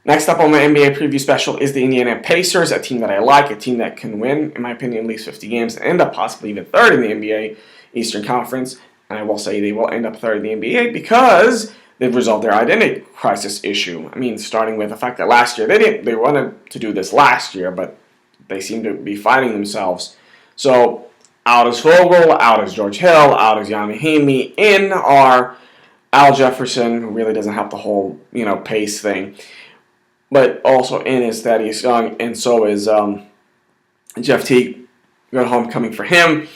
Next up on my NBA preview special is the Indiana Pacers, a team that I like, a team that can win, in my opinion, at least 50 games and end up possibly even third in the NBA Eastern Conference. And I will say they will end up third in the NBA because they've resolved their identity crisis issue. I mean, starting with the fact that last year they wanted to do this last year, but they seem to be fighting themselves. So out is Vogel, out is George Hill, out is Jan Mahinmi, in are Al Jefferson, who really doesn't help the whole pace thing. But also in is Thaddeus Young, and so is Jeff Teague. Good homecoming for him.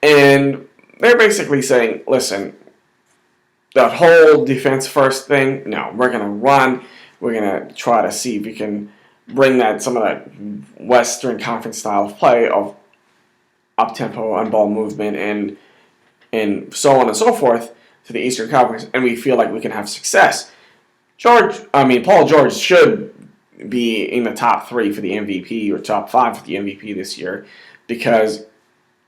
And they're basically saying, listen, that whole defense first thing, no, we're going to run. We're going to try to see if we can bring some of that Western Conference style of play of up-tempo, on-ball movement, and so on and so forth to the Eastern Conference, and we feel like we can have success. Paul George should be in the top 3 for the MVP or top 5 for the MVP this year, because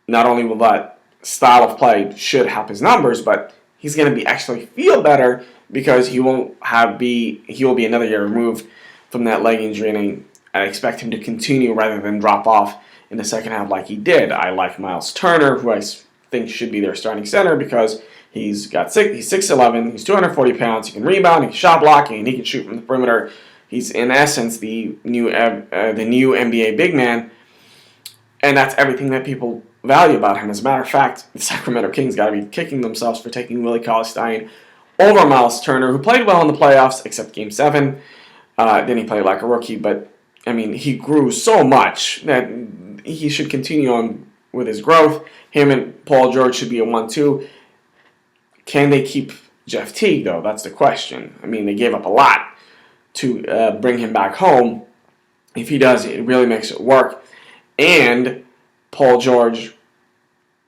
not only will that style of play should help his numbers, but he's going to actually feel better because he will be another year removed from that leg injury, and I expect him to continue rather than drop off in the second half like he did. I like Miles Turner, who I think should be their starting center because he's 6'11", he's 240 pounds, he can rebound, he can shot block, and he can shoot from the perimeter. He's in essence the new NBA big man, and that's everything that people value about him. As a matter of fact, the Sacramento Kings got to be kicking themselves for taking Willie Cauley-Stein over Miles Turner, who played well in the playoffs except Game 7. Then he played like a rookie, but I mean, he grew so much that he should continue on with his growth. Him and Paul George should be a 1-2. Can they keep Jeff Teague, though? That's the question. I mean, they gave up a lot to bring him back home. If he does, it really makes it work. And Paul George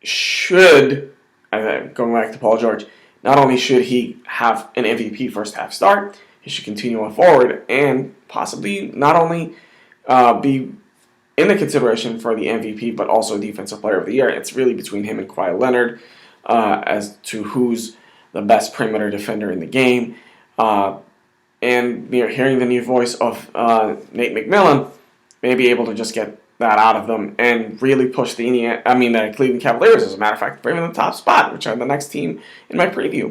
should, going back to Paul George, not only should he have an MVP first half start, he should continue on forward and possibly not only be in the consideration for the MVP, but also Defensive Player of the Year. It's really between him and Kawhi Leonard as to who's the best perimeter defender in the game. And hearing the new voice of Nate McMillan, may be able to just get that out of them and really push the Cleveland Cavaliers, as a matter of fact, bring them to the top spot, which are the next team in my preview.